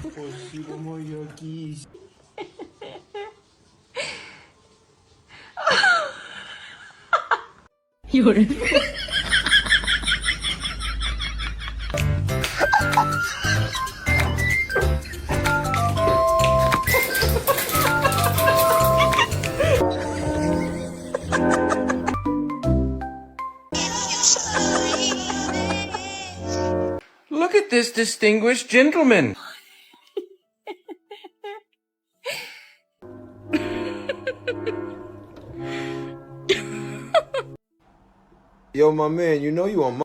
Спасибо, моя кисть. Look at this distinguished gentleman. Yo, my man, you know you on my